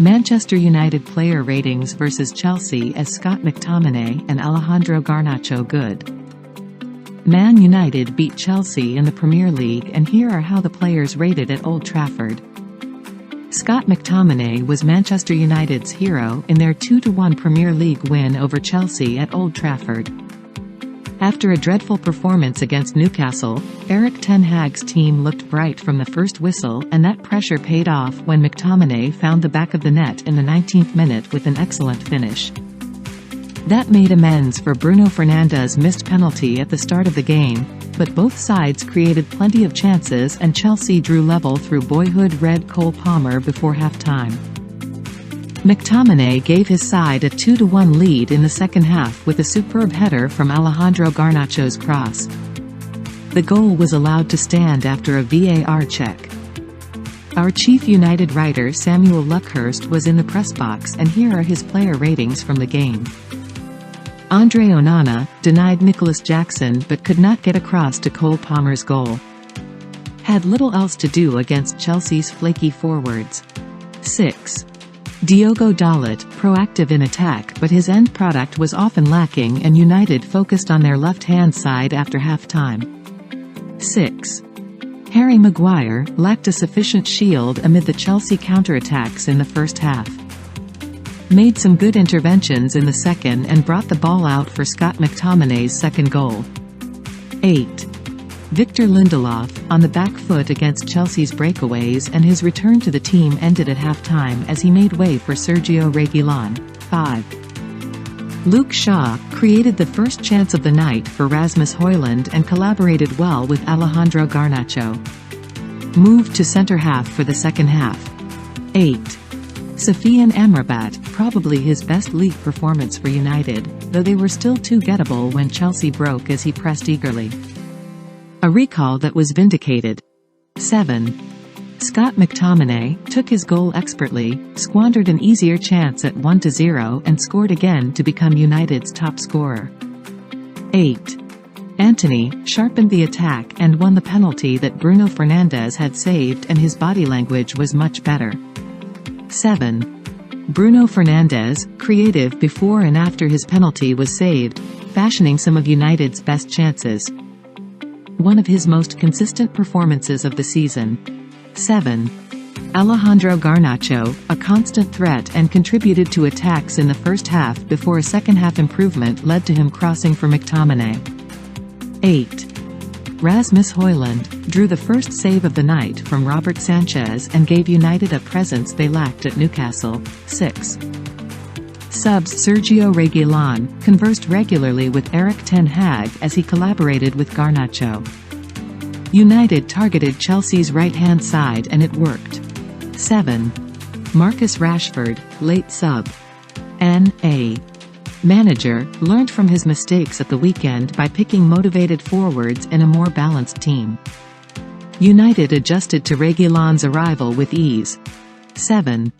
Manchester United player ratings versus Chelsea as Scott McTominay and Alejandro Garnacho good. Man United beat Chelsea in the Premier League, and here are how the players rated at Old Trafford. Scott McTominay was Manchester United's hero in their 2-1 Premier League win over Chelsea at Old Trafford. After a dreadful performance against Newcastle, Erik ten Hag's team looked bright from the first whistle, and that pressure paid off when McTominay found the back of the net in the 19th minute with an excellent finish. That made amends for Bruno Fernandes' missed penalty at the start of the game, but both sides created plenty of chances and Chelsea drew level through boyhood Red Cole Palmer before half-time. McTominay gave his side a 2-1 lead in the second half with a superb header from Alejandro Garnacho's cross. The goal was allowed to stand after a VAR check. Our chief United writer Samuel Luckhurst was in the press box, and here are his player ratings from the game. Andre Onana denied Nicholas Jackson but could not get across to Cole Palmer's goal. Had little else to do against Chelsea's flaky forwards. 6. Diogo Dalot, proactive in attack, but his end product was often lacking and United focused on their left-hand side after half-time. 6. Harry Maguire lacked a sufficient shield amid the Chelsea counter-attacks in the first half. Made some good interventions in the second and brought the ball out for Scott McTominay's second goal. 8. Victor Lindelof, on the back foot against Chelsea's breakaways, and his return to the team ended at half-time as he made way for Sergio Reguilon. 5. Luke Shaw created the first chance of the night for Rasmus Højlund and collaborated well with Alejandro Garnacho. Moved to centre-half for the second half. 8. Sofyan Amrabat, probably his best league performance for United, though they were still too gettable when Chelsea broke as he pressed eagerly. A recall that was vindicated. 7. Scott McTominay took his goal expertly, squandered an easier chance at 1-0 and scored again to become United's top scorer. 8. Anthony sharpened the attack and won the penalty that Bruno Fernandes had saved, and his body language was much better. 7. Bruno Fernandes, creative before and after his penalty was saved, fashioning some of United's best chances. One of his most consistent performances of the season. 7. Alejandro Garnacho, a constant threat and contributed to attacks in the first half before a second-half improvement led to him crossing for McTominay. 8. Rasmus Højlund drew the first save of the night from Robert Sanchez and gave United a presence they lacked at Newcastle. 6. Subs Sergio Reguilon conversed regularly with Erik ten Hag as he collaborated with Garnacho. United targeted Chelsea's right-hand side and it worked. 7. Marcus Rashford, late sub. N.A. Manager learned from his mistakes at the weekend by picking motivated forwards in a more balanced team. United adjusted to Reguilon's arrival with ease. 7.